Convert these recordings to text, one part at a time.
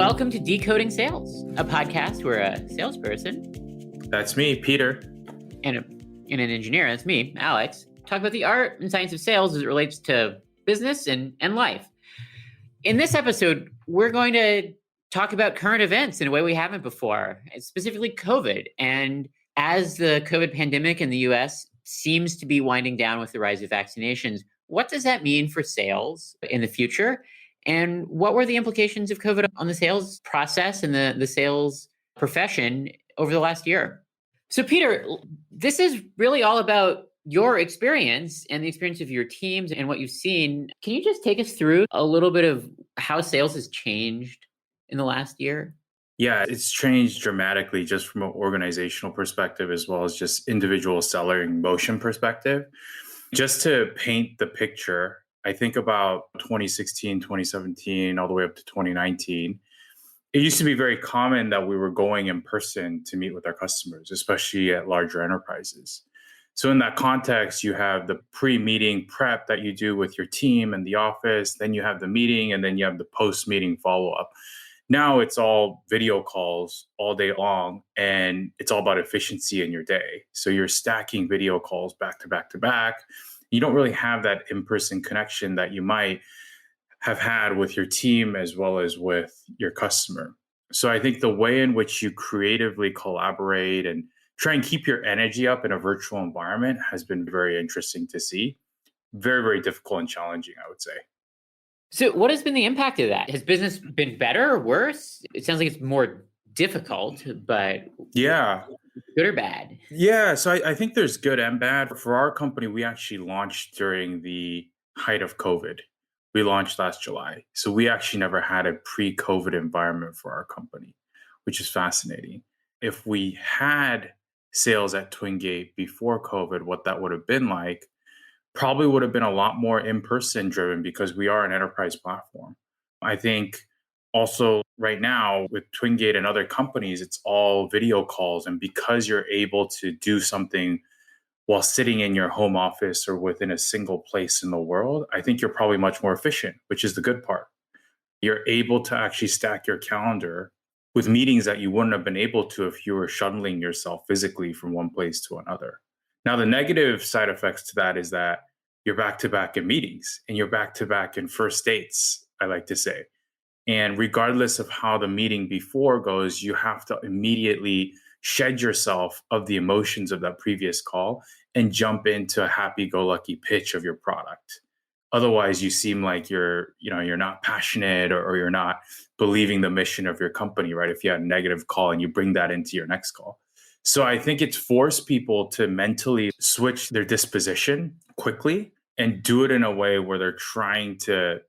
Welcome to Decoding Sales, a podcast where a salesperson, that's me, Peter, and an engineer, that's me, Alex, talk about the art and science of sales as it relates to business and life. In this episode, we're going to talk about current events in a way we haven't before, specifically COVID. And as the COVID pandemic in the US seems to be winding down with the rise of vaccinations, what does that mean for sales in the future? And what were the implications of COVID on the sales process and the sales profession over the last year? So, Peter, this is really all about your experience and the experience of your teams and what you've seen. Can you just take us through a little bit of how sales has changed in the last year? Yeah, it's changed dramatically just from an organizational perspective as well as just individual seller motion perspective. Just to paint the picture, I think about 2016, 2017, all the way up to 2019. It used to be very common that we were going in person to meet with our customers, especially at larger enterprises. So in that context, you have the pre-meeting prep that you do with your team in the office, then you have the meeting, and then you have the post-meeting follow-up. Now it's all video calls all day long, and it's all about efficiency in your day. So you're stacking video calls back to back to back. You don't really have that in-person connection that you might have had with your team as well as with your customer. So I think the way in which you creatively collaborate and try and keep your energy up in a virtual environment has been very interesting to see. Very, very difficult and challenging, I would say. So what has been the impact of that? Has business been better or worse? It sounds like it's more difficult, but yeah, good or bad? Yeah, so I think there's good and bad. For our company, we actually launched during the height of COVID. We launched last July. So we actually never had a pre-COVID environment for our company, which is fascinating. If we had sales at Twingate before COVID, what that would have been like probably would have been a lot more in-person driven because we are an enterprise platform. I think also right now with Twingate and other companies, it's all video calls. And because you're able to do something while sitting in your home office or within a single place in the world, I think you're probably much more efficient, which is the good part. You're able to actually stack your calendar with meetings that you wouldn't have been able to if you were shuttling yourself physically from one place to another. Now, the negative side effects to that is that you're back to back in meetings and you're back to back in first dates, I like to say. And regardless of how the meeting before goes, you have to immediately shed yourself of the emotions of that previous call and jump into a happy-go-lucky pitch of your product. Otherwise, you seem like you're not passionate or you're not believing the mission of your company, right? If you had a negative call and you bring that into your next call. So I think it's forced people to mentally switch their disposition quickly and do it in a way where they're trying to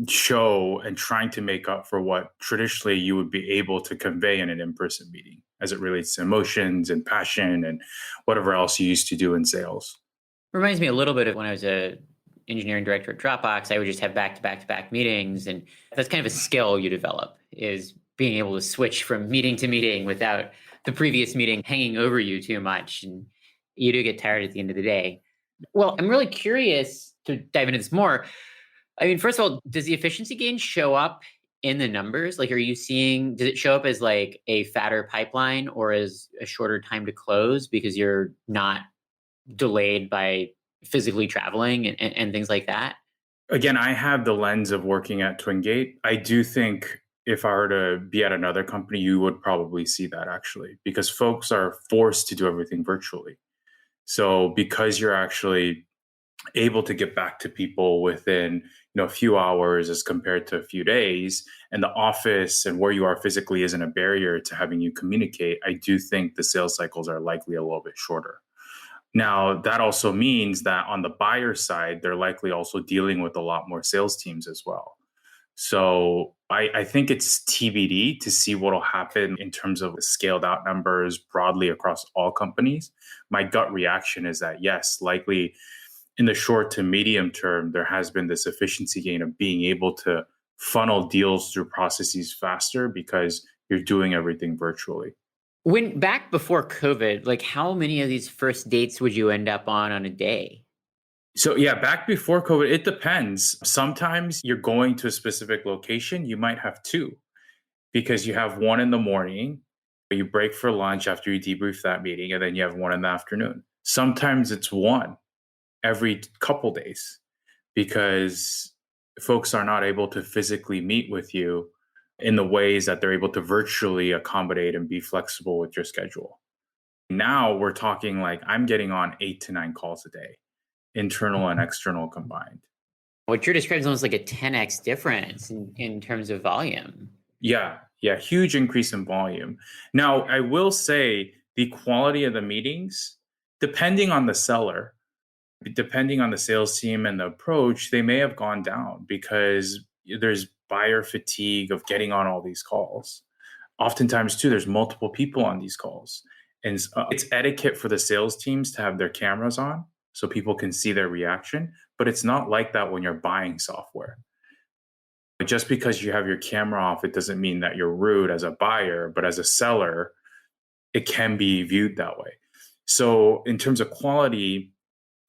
show and trying to make up for what traditionally you would be able to convey in an in-person meeting as it relates to emotions and passion and whatever else you used to do in sales. Reminds me a little bit of when I was a engineering director at Dropbox. I would just have back-to-back meetings, and that's kind of a skill you develop, is being able to switch from meeting to meeting without the previous meeting hanging over you too much, and you do get tired at the end of the day. Well, I'm really curious to dive into this more. I mean, first of all, does the efficiency gain show up in the numbers? Like, does it show up as like a fatter pipeline or as a shorter time to close because you're not delayed by physically traveling and things like that? Again, I have the lens of working at Twingate. I do think if I were to be at another company, you would probably see that actually, because folks are forced to do everything virtually. So because you're actually able to get back to people within a few hours as compared to a few days, and the office and where you are physically isn't a barrier to having you communicate, I do think the sales cycles are likely a little bit shorter. Now, that also means that on the buyer side, they're likely also dealing with a lot more sales teams as well. So I think it's TBD to see what will happen in terms of scaled out numbers broadly across all companies. My gut reaction is that yes, likely in the short to medium term, there has been this efficiency gain of being able to funnel deals through processes faster because you're doing everything virtually. When back before COVID, like how many of these first dates would you end up on a day? So yeah, back before COVID, it depends. Sometimes you're going to a specific location, you might have two. because you have one in the morning, you break for lunch after you debrief that meeting, and then you have one in the afternoon. Sometimes it's one every couple days because folks are not able to physically meet with you in the ways that they're able to virtually accommodate and be flexible with your schedule. Now we're talking like I'm getting on 8 to 9 calls a day, internal and external combined. What you're describing is almost like a 10x difference in terms of volume. Yeah, huge increase in volume. Now, I will say the quality of the meetings, depending on the seller, depending on the sales team and the approach, they may have gone down because there's buyer fatigue of getting on all these calls. Oftentimes, too, there's multiple people on these calls. And it's etiquette for the sales teams to have their cameras on so people can see their reaction. But it's not like that when you're buying software. Just because you have your camera off, it doesn't mean that you're rude as a buyer, but as a seller, it can be viewed that way. So, in terms of quality,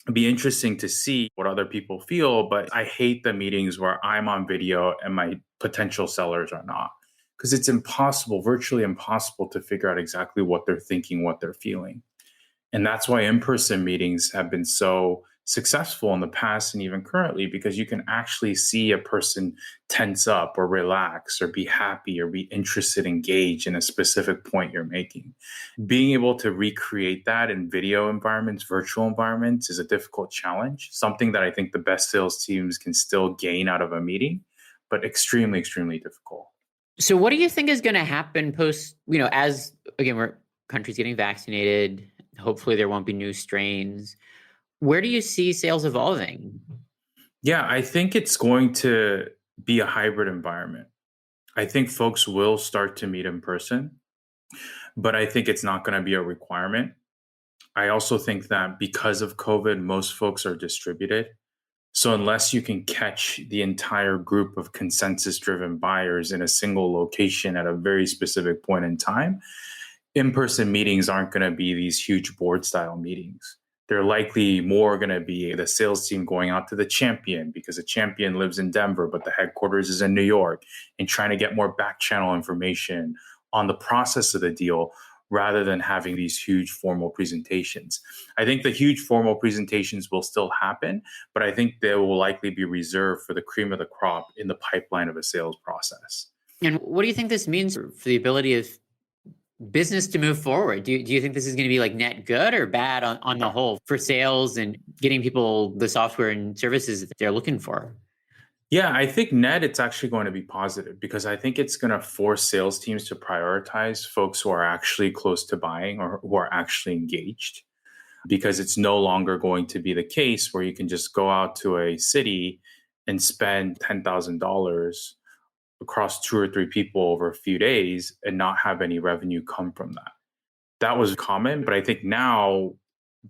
it'd be interesting to see what other people feel, but I hate the meetings where I'm on video and my potential sellers are not, because it's impossible, virtually impossible to figure out exactly what they're thinking, what they're feeling. And that's why in-person meetings have been so successful in the past and even currently, because you can actually see a person tense up or relax or be happy or be interested, engaged in a specific point you're making. Being able to recreate that in video environments, virtual environments is a difficult challenge, something that I think the best sales teams can still gain out of a meeting, but extremely, extremely difficult. So what do you think is going to happen post, as, again, we're countries getting vaccinated, hopefully there won't be new strains. Where do you see sales evolving? Yeah, I think it's going to be a hybrid environment. I think folks will start to meet in person, but I think it's not going to be a requirement. I also think that because of COVID, most folks are distributed. So unless you can catch the entire group of consensus driven buyers in a single location at a very specific point in time, in-person meetings aren't going to be these huge board style meetings. They're likely more going to be the sales team going out to the champion because the champion lives in Denver, but the headquarters is in New York, and trying to get more back channel information on the process of the deal rather than having these huge formal presentations. I think the huge formal presentations will still happen, but I think they will likely be reserved for the cream of the crop in the pipeline of a sales process. And what do you think this means for the ability of business to move forward? Do you think this is going to be like net good or bad on the whole for sales and getting people the software and services that they're looking for? Yeah, I think net it's actually going to be positive because I think it's going to force sales teams to prioritize folks who are actually close to buying or who are actually engaged, because it's no longer going to be the case where you can just go out to a city and spend $10,000 across 2 or 3 people over a few days and not have any revenue come from that. That was common, but I think now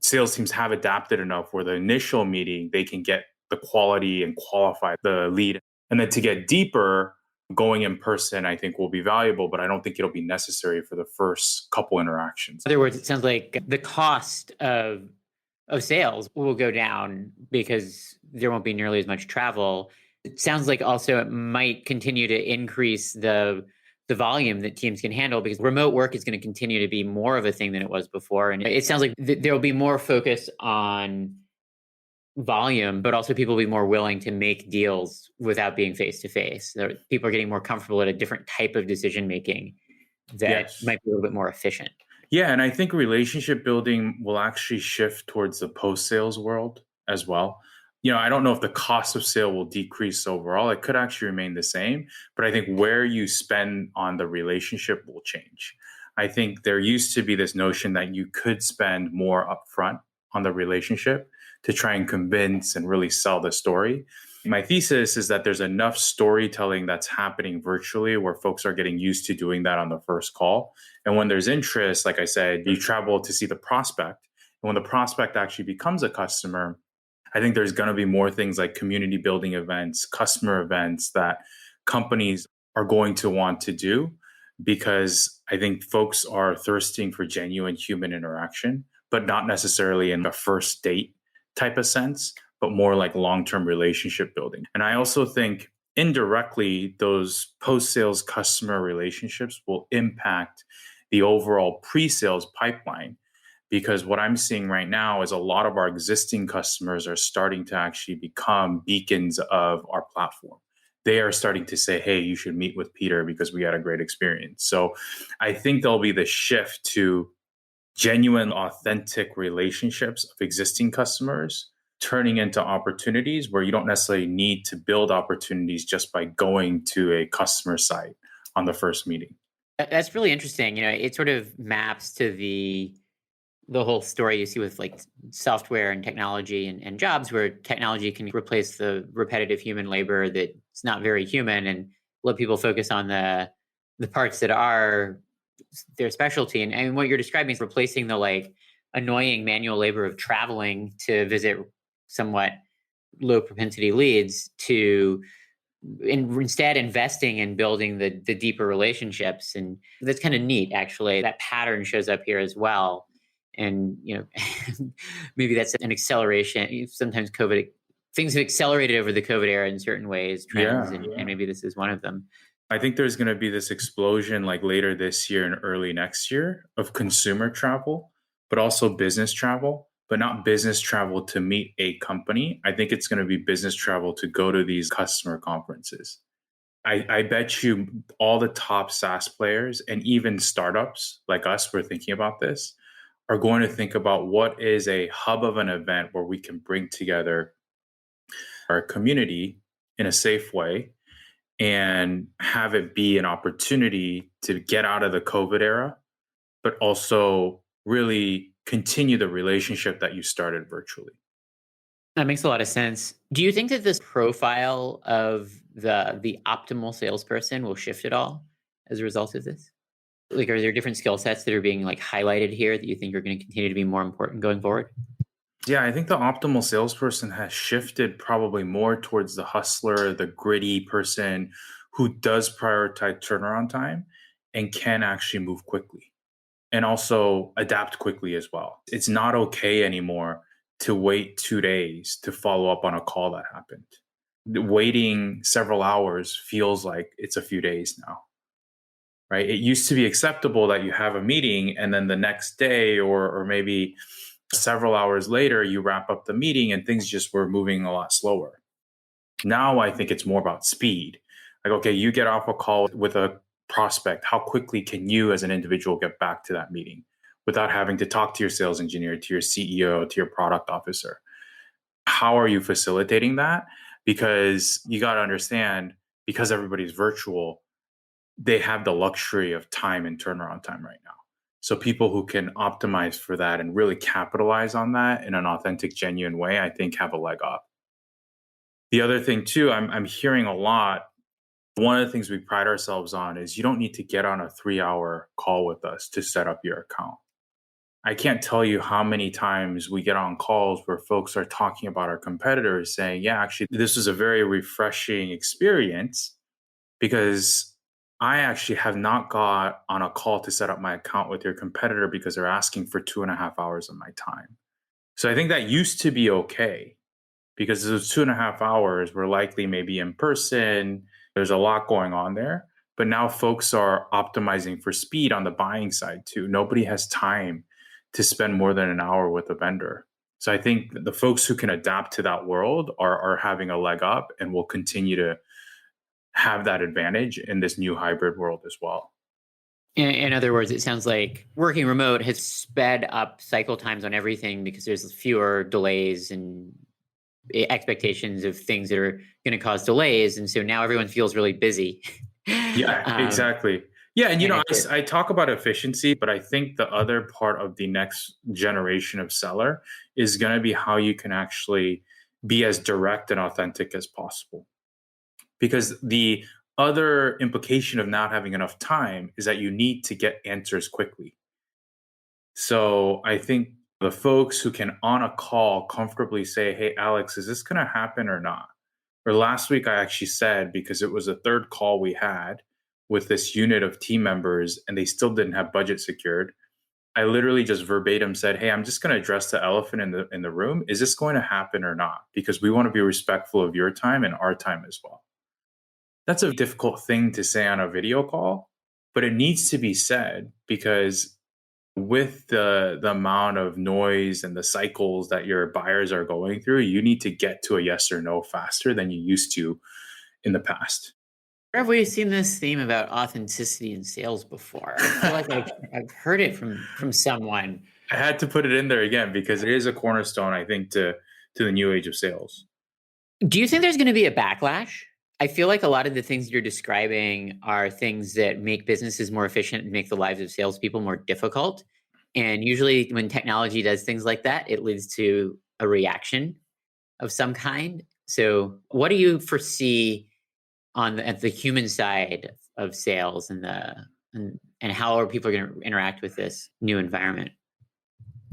sales teams have adapted enough where the initial meeting, they can get the quality and qualify the lead. And then to get deeper, going in person, I think will be valuable, but I don't think it'll be necessary for the first couple interactions. In other words, it sounds like the cost of sales will go down because there won't be nearly as much travel. It sounds like also it might continue to increase the volume that teams can handle because remote work is going to continue to be more of a thing than it was before. And it sounds like there will be more focus on volume, but also people will be more willing to make deals without being face to face. People are getting more comfortable at a different type of decision making that might be a little bit more efficient. Yeah, and I think relationship building will actually shift towards the post-sales world as well. I don't know if the cost of sale will decrease overall. It could actually remain the same, but I think where you spend on the relationship will change. I think there used to be this notion that you could spend more upfront on the relationship to try and convince and really sell the story. My thesis is that there's enough storytelling that's happening virtually where folks are getting used to doing that on the first call. And when there's interest, like I said, you travel to see the prospect. And when the prospect actually becomes a customer, I think there's going to be more things like community building events, customer events that companies are going to want to do, because I think folks are thirsting for genuine human interaction, but not necessarily in a first date type of sense, but more like long-term relationship building. And I also think indirectly, those post-sales customer relationships will impact the overall pre-sales pipeline. Because what I'm seeing right now is a lot of our existing customers are starting to actually become beacons of our platform. They are starting to say, hey, you should meet with Peter because we had a great experience. So I think there'll be the shift to genuine, authentic relationships of existing customers turning into opportunities where you don't necessarily need to build opportunities just by going to a customer site on the first meeting. That's really interesting. It sort of maps to the whole story you see with like software and technology and jobs, where technology can replace the repetitive human labor that's not very human, and let people focus on the parts that are their specialty. And what you're describing is replacing the like annoying manual labor of traveling to visit somewhat low propensity leads to instead investing in building the deeper relationships. And that's kind of neat, actually. That pattern shows up here as well. And maybe that's an acceleration. Sometimes things have accelerated over the COVID era in certain ways, trends, and maybe this is one of them. I think there's going to be this explosion like later this year and early next year of consumer travel, but also business travel, but not business travel to meet a company. I think it's going to be business travel to go to these customer conferences. I bet you all the top SaaS players and even startups like us, we're thinking about this, are going to think about what is a hub of an event where we can bring together our community in a safe way and have it be an opportunity to get out of the COVID era, but also really continue the relationship that you started virtually. That makes a lot of sense. Do you think that this profile of the optimal salesperson will shift at all as a result of this? Like, are there different skill sets that are being like highlighted here that you think are going to continue to be more important going forward? Yeah, I think the optimal salesperson has shifted probably more towards the hustler, the gritty person who does prioritize turnaround time and can actually move quickly and also adapt quickly as well. It's not okay anymore to wait 2 days to follow up on a call that happened. Waiting several hours feels like it's a few days now, right? It used to be acceptable that you have a meeting and then the next day or maybe several hours later, you wrap up the meeting and things just were moving a lot slower. Now I think it's more about speed. Like, okay, you get off a call with a prospect. How quickly can you as an individual get back to that meeting without having to talk to your sales engineer, to your CEO, to your product officer? How are you facilitating that? Because you got to understand, because everybody's virtual, they have the luxury of time and turnaround time right now. So people who can optimize for that and really capitalize on that in an authentic, genuine way, I think have a leg up. The other thing too, I'm hearing a lot. One of the things we pride ourselves on is you don't need to get on a 3-hour call with us to set up your account. I can't tell you how many times we get on calls where folks are talking about our competitors saying, yeah, actually, this was a very refreshing experience because I actually have not got on a call to set up my account with your competitor because they're asking for 2.5 hours of my time. So I think that used to be okay because those 2.5 hours were likely maybe in person. There's a lot going on there. But now folks are optimizing for speed on the buying side too. Nobody has time to spend more than an hour with a vendor. So I think the folks who can adapt to that world are having a leg up and will continue to have that advantage in this new hybrid world as well. In other words, it sounds like working remote has sped up cycle times on everything because there's fewer delays and expectations of things that are going to cause delays. And so now everyone feels really busy. Yeah, exactly. Yeah. And, I talk about efficiency, but I think the other part of the next generation of seller is going to be how you can actually be as direct and authentic as possible. Because the other implication of not having enough time is that you need to get answers quickly. So I think the folks who can on a call comfortably say, hey, Alex, is this going to happen or not? Or last week I actually said, because it was the third call we had with this unit of team members and they still didn't have budget secured, I literally just verbatim said, hey, I'm just going to address the elephant in the room. Is this going to happen or not? Because we want to be respectful of your time and our time as well. That's a difficult thing to say on a video call, but it needs to be said because with the amount of noise and the cycles that your buyers are going through, you need to get to a yes or no faster than you used to in the past. Where have we seen this theme about authenticity in sales before? I feel like I've heard it from someone. I had to put it in there again because it is a cornerstone, I think, to the new age of sales. Do you think there's going to be a backlash? I feel like a lot of the things you're describing are things that make businesses more efficient and make the lives of salespeople more difficult. And usually, when technology does things like that, it leads to a reaction of some kind. So, what do you foresee at the human side of sales and how are people going to interact with this new environment?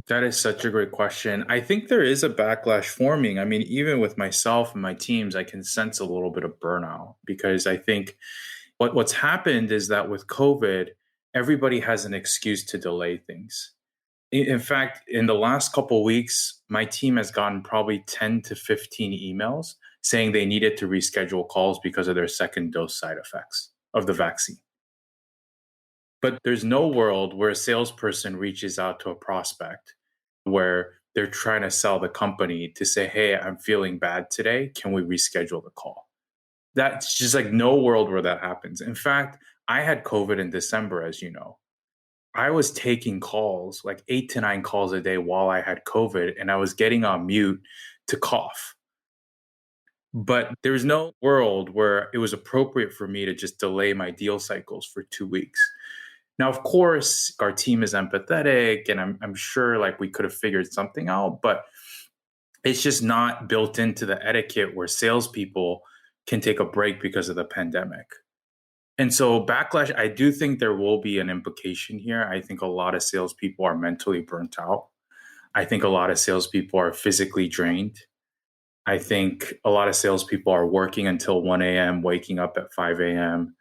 That is such a great question. I think there is a backlash forming. I mean, even with myself and my teams, I can sense a little bit of burnout because I think what's happened is that with COVID, everybody has an excuse to delay things. In fact, in the last couple of weeks, my team has gotten probably 10 to 15 emails saying they needed to reschedule calls because of their second dose side effects of the vaccine. But there's no world where a salesperson reaches out to a prospect where they're trying to sell the company to say, hey, I'm feeling bad today. Can we reschedule the call? That's just like no world where that happens. In fact, I had COVID in December, as you know. I was taking calls, like 8 to 9 calls a day while I had COVID, and I was getting on mute to cough. But there's no world where it was appropriate for me to just delay my deal cycles for 2 weeks. Now, of course, our team is empathetic, and I'm sure like we could have figured something out, but it's just not built into the etiquette where salespeople can take a break because of the pandemic. And so backlash, I do think there will be an implication here. I think a lot of salespeople are mentally burnt out. I think a lot of salespeople are physically drained. I think a lot of salespeople are working until 1 a.m., waking up at 5 a.m.,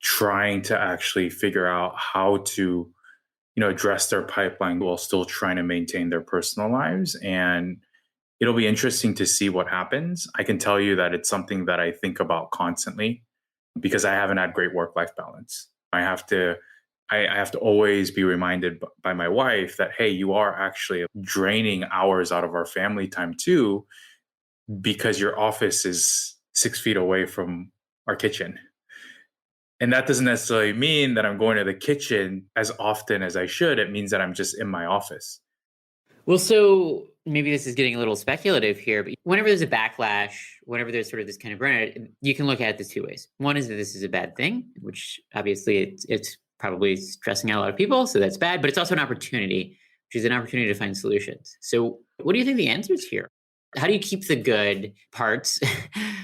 trying to actually figure out how to, address their pipeline while still trying to maintain their personal lives. And it'll be interesting to see what happens. I can tell you that it's something that I think about constantly because I haven't had great work-life balance. I have to always be reminded by my wife that, hey, you are actually draining hours out of our family time too, because your office is 6 feet away from our kitchen. And that doesn't necessarily mean that I'm going to the kitchen as often as I should. It means that I'm just in my office. Well, so maybe this is getting a little speculative here, but whenever there's a backlash, whenever there's sort of this kind of burnout, you can look at it this two ways. One is that this is a bad thing, which obviously it's probably stressing out a lot of people, so that's bad, but it's also an opportunity, which is an opportunity to find solutions. So what do you think the answer is here? How do you keep the good parts?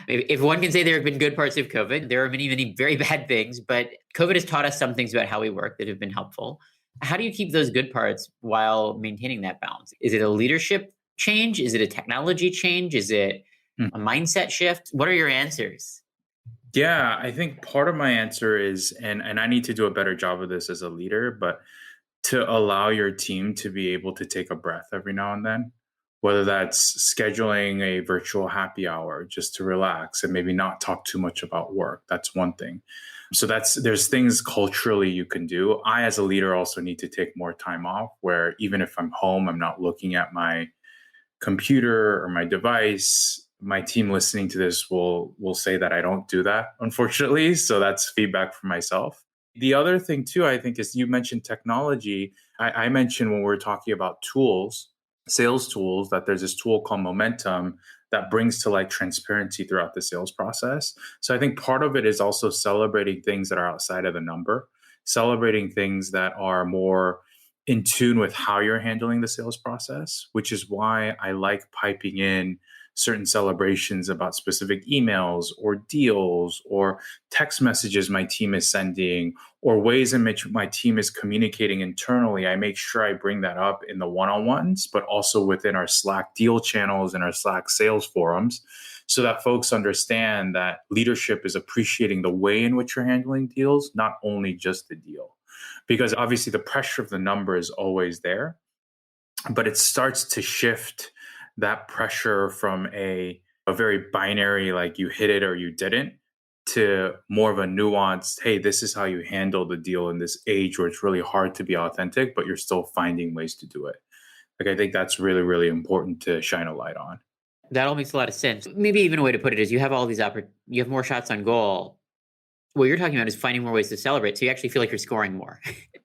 If one can say there have been good parts of COVID, there are many, many very bad things, but COVID has taught us some things about how we work that have been helpful. How do you keep those good parts while maintaining that balance? Is it a leadership change? Is it a technology change? Is it a mindset shift? What are your answers? Yeah, I think part of my answer is, and I need to do a better job of this as a leader, but to allow your team to be able to take a breath every now and then, whether that's scheduling a virtual happy hour just to relax and maybe not talk too much about work. That's one thing. So there's things culturally you can do. I, as a leader, also need to take more time off where even if I'm home, I'm not looking at my computer or my device. My team listening to this will say that I don't do that, unfortunately. So that's feedback for myself. The other thing too, I think, is you mentioned technology. I mentioned when we were talking about tools, sales tools, that there's this tool called Momentum that brings to light transparency throughout the sales process. So I think part of it is also celebrating things that are outside of the number, celebrating things that are more in tune with how you're handling the sales process, which is why I like piping in certain celebrations about specific emails or deals or text messages my team is sending or ways in which my team is communicating internally. I make sure I bring that up in the one-on-ones, but also within our Slack deal channels and our Slack sales forums so that folks understand that leadership is appreciating the way in which you're handling deals, not only just the deal. Because obviously the pressure of the number is always there, but it starts to shift that pressure from a very binary, like you hit it or you didn't, to more of a nuanced, hey, this is how you handle the deal in this age where it's really hard to be authentic, but you're still finding ways to do it. Like, I think that's really, really important to shine a light on. That all makes a lot of sense. Maybe even a way to put it is you have all these you have more shots on goal. What you're talking about is finding more ways to celebrate, so you actually feel like you're scoring more.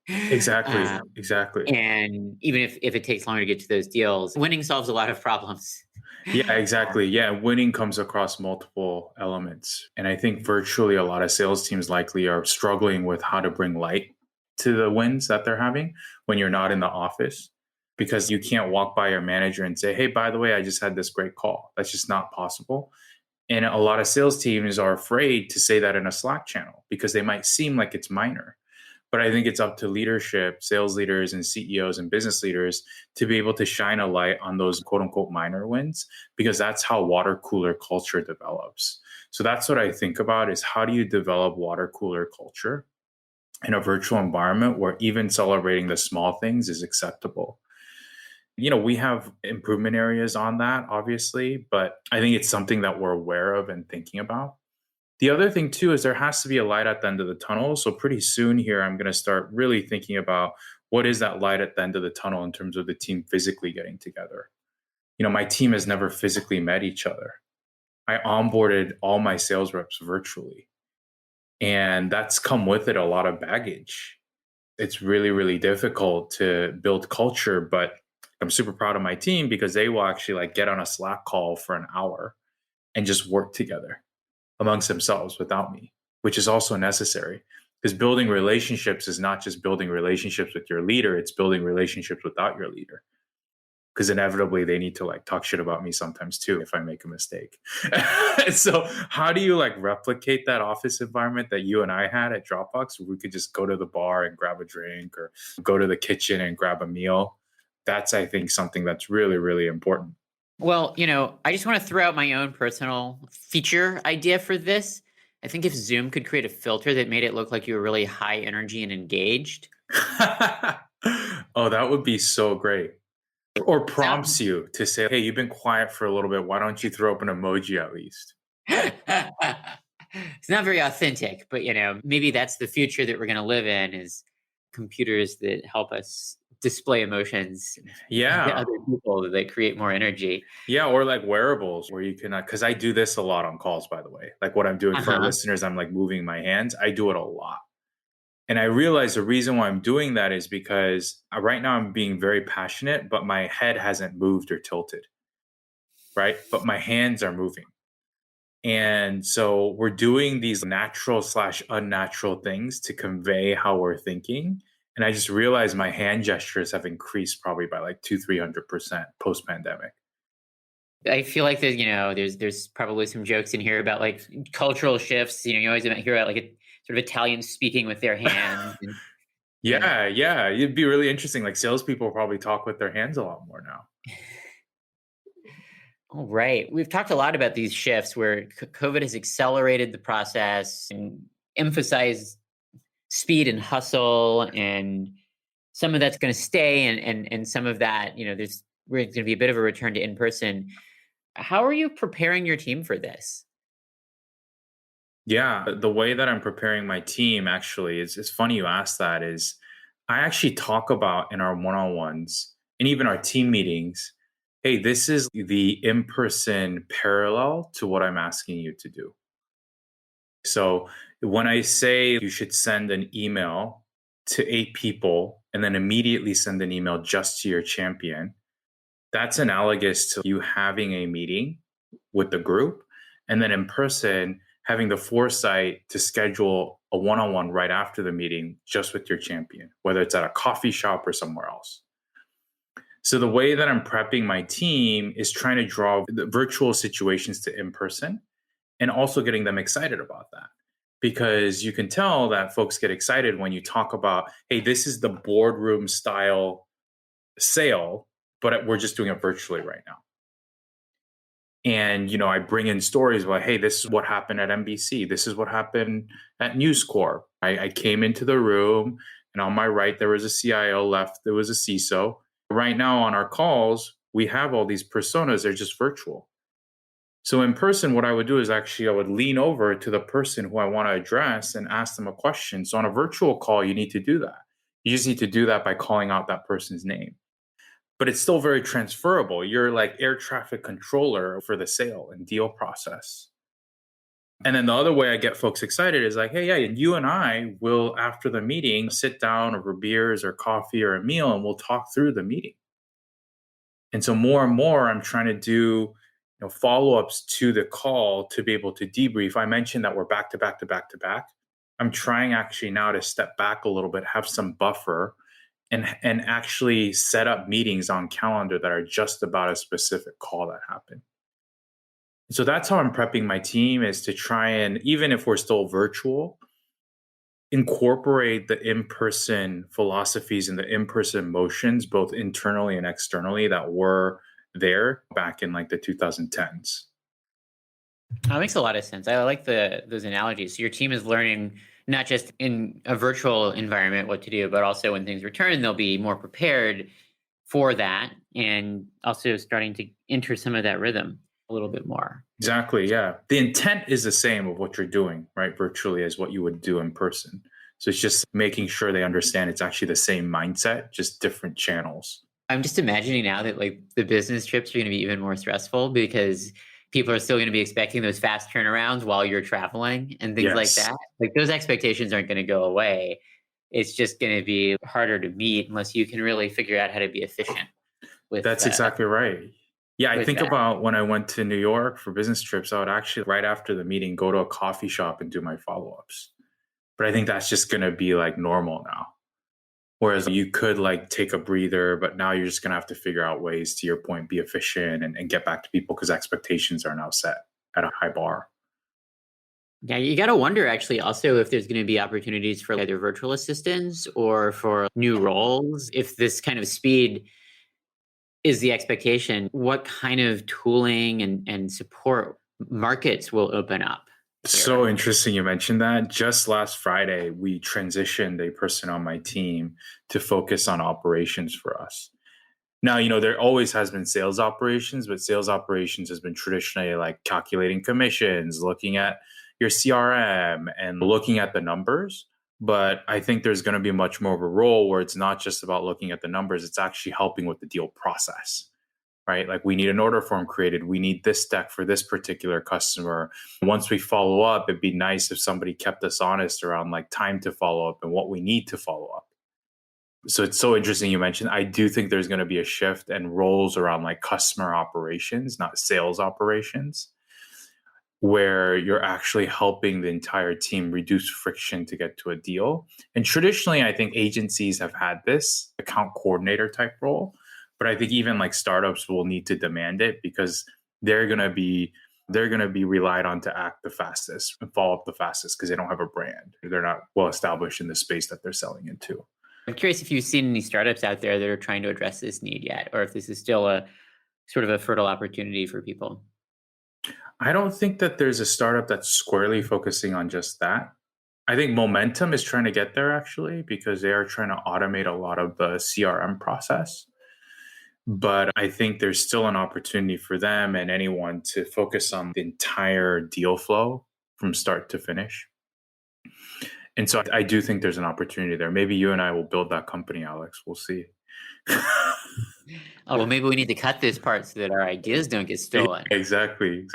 Exactly. Um, Exactly. and even if it takes longer to get to those deals, winning solves a lot of problems. Yeah, exactly. Yeah, winning comes across multiple elements. And I think virtually a lot of sales teams likely are struggling with how to bring light to the wins that they're having when you're not in the office, because you can't walk by your manager and say, hey, by the way, I just had this great call. That's just not possible. And a lot of sales teams are afraid to say that in a Slack channel because they might seem like it's minor. But I think it's up to leadership, sales leaders and CEOs and business leaders to be able to shine a light on those quote unquote minor wins, because that's how water cooler culture develops. So that's what I think about is how do you develop water cooler culture in a virtual environment where even celebrating the small things is acceptable. We have improvement areas on that, obviously, but I think it's something that we're aware of and thinking about. The other thing too is there has to be a light at the end of the tunnel. So pretty soon here, I'm going to start really thinking about what is that light at the end of the tunnel in terms of the team physically getting together. My team has never physically met each other. I onboarded all my sales reps virtually, and that's come with it a lot of baggage. It's really, really difficult to build culture, but I'm super proud of my team because they will actually like get on a Slack call for an hour and just work together amongst themselves without me, which is also necessary, because building relationships is not just building relationships with your leader, it's building relationships without your leader. Because inevitably they need to like talk shit about me sometimes too if I make a mistake. So how do you like replicate that office environment that you and I had at Dropbox, where we could just go to the bar and grab a drink or go to the kitchen and grab a meal? That's, I think, something that's really, really important. Well, I just want to throw out my own personal feature idea for this. I think if Zoom could create a filter that made it look like you were really high energy and engaged. Oh, that would be so great. Or prompts Sounds you to say, hey, you've been quiet for a little bit. Why don't you throw up an emoji at least? It's not very authentic, but maybe that's the future that we're going to live in, is computers that help us display emotions to Yeah. other people that create more energy. Yeah. Or like wearables where you can, because I do this a lot on calls, by the way. Like what I'm doing for our Uh-huh. listeners, I'm like moving my hands. I do it a lot. And I realize the reason why I'm doing that is because right now I'm being very passionate, but my head hasn't moved or tilted. Right. But my hands are moving. And so we're doing these natural slash unnatural things to convey how we're thinking. And I just realized my hand gestures have increased probably by like 200-300% post pandemic. I feel like there's probably some jokes in here about like cultural shifts. You always hear about like a sort of Italians speaking with their hands. And, Yeah, yeah. It'd be really interesting. Like salespeople probably talk with their hands a lot more now. all right. We've talked a lot about these shifts where COVID has accelerated the process and emphasized speed and hustle, and some of that's going to stay, and some of that, we're going to be a bit of a return to in person. How are you preparing your team for this? Yeah, the way that I'm preparing my team actually is it's funny you asked that is I actually talk about in our one-on-ones and even our team meetings, hey, this is the in-person parallel to what I'm asking you to do. So when I say you should send an email to 8 people and then immediately send an email just to your champion, that's analogous to you having a meeting with the group and then in person having the foresight to schedule a one-on-one right after the meeting just with your champion, whether it's at a coffee shop or somewhere else. So the way that I'm prepping my team is trying to draw the virtual situations to in person and also getting them excited about that. Because you can tell that folks get excited when you talk about, hey, this is the boardroom style sale, but we're just doing it virtually right now. And, I bring in stories about, hey, this is what happened at NBC. This is what happened at News Corp. I came into the room and on my right, there was a CIO, left, there was a CISO. Right now on our calls, we have all these personas. They're just virtual. So in person, what I would do is actually I would lean over to the person who I want to address and ask them a question. So on a virtual call, you need to do that. You just need to do that by calling out that person's name. But it's still very transferable. You're like air traffic controller for the sale and deal process. And then the other way I get folks excited is like, hey, yeah, and you and I will, after the meeting, sit down over beers or coffee or a meal and we'll talk through the meeting. And so more and more, I'm trying to do follow-ups to the call to be able to debrief. I mentioned that we're back to back to back to back. I'm trying actually now to step back a little bit, have some buffer, and actually set up meetings on calendar that are just about a specific call that happened. So that's how I'm prepping my team, is to try and, even if we're still virtual, incorporate the in-person philosophies and the in-person motions, both internally and externally, that were there back in like the 2010s. That makes a lot of sense. I like those analogies. So your team is learning not just in a virtual environment what to do, but also when things return, they'll be more prepared for that, and also starting to enter some of that rhythm a little bit more. Exactly. Yeah. The intent is the same of what you're doing, right? Virtually as what you would do in person. So it's just making sure they understand it's actually the same mindset, just different channels. I'm just imagining now that like the business trips are going to be even more stressful because people are still going to be expecting those fast turnarounds while you're traveling and things like Yes. that. Like those expectations aren't going to go away. It's just going to be harder to meet unless you can really figure out how to be efficient with That's exactly right. Yeah, I with think that. about when I went to New York for business trips, I would actually, right after the meeting, go to a coffee shop and do my follow ups. But I think that's just going to be like normal now. Whereas you could like take a breather, but now you're just going to have to figure out ways, to your point, be efficient and get back to people because expectations are now set at a high bar. Yeah, you got to wonder actually also if there's going to be opportunities for either virtual assistants or for new roles. If this kind of speed is the expectation, what kind of tooling and support markets will open up here? So interesting you mentioned that. Just last Friday, we transitioned a person on my team to focus on operations for us. Now, there always has been sales operations, but sales operations has been traditionally like calculating commissions, looking at your CRM and looking at the numbers. But I think there's going to be much more of a role where it's not just about looking at the numbers, it's actually helping with the deal process, right? Like we need an order form created. We need this deck for this particular customer. Once we follow up, it'd be nice if somebody kept us honest around like time to follow up and what we need to follow up. So it's so interesting you mentioned. I do think there's going to be a shift and roles around like customer operations, not sales operations, where you're actually helping the entire team reduce friction to get to a deal. And traditionally, I think agencies have had this account coordinator type role, but I think even like startups will need to demand it because they're going to be relied on to act the fastest and follow up the fastest because they don't have a brand. They're not well established in the space that they're selling into. I'm curious if you've seen any startups out there that are trying to address this need yet, or if this is still a sort of a fertile opportunity for people. I don't think that there's a startup that's squarely focusing on just that. I think Momentum is trying to get there actually because they are trying to automate a lot of the CRM process. But I think there's still an opportunity for them and anyone to focus on the entire deal flow from start to finish. And so I do think there's an opportunity there. Maybe you and I will build that company, Alex. We'll see. Oh, well, maybe we need to cut this part so that our ideas don't get stolen. Exactly.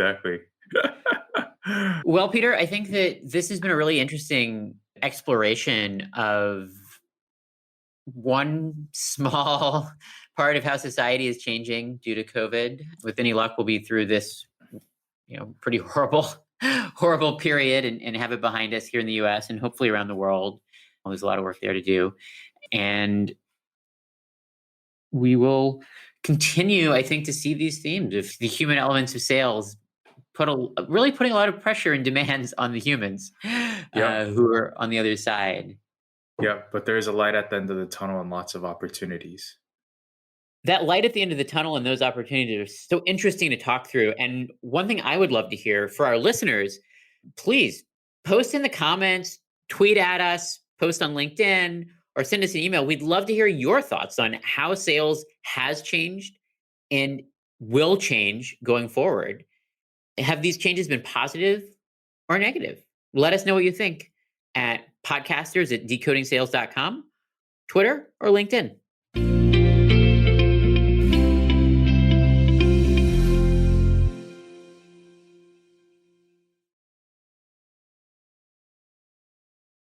Well, Peter, I think that this has been a really interesting exploration of one small part of how society is changing due to COVID. With any luck, we'll be through this, pretty horrible period and have it behind us here in the US and hopefully around the world. Well, there's a lot of work there to do. And we will continue, I think, to see these themes of the human elements of sales really putting a lot of pressure and demands on the humans who are on the other side. Yeah, but there is a light at the end of the tunnel and lots of opportunities. That light at the end of the tunnel and those opportunities are so interesting to talk through. And one thing I would love to hear for our listeners, please post in the comments, tweet at us, post on LinkedIn, or send us an email. We'd love to hear your thoughts on how sales has changed and will change going forward. Have these changes been positive or negative? Let us know what you think at podcasters@decodingsales.com, Twitter, or LinkedIn.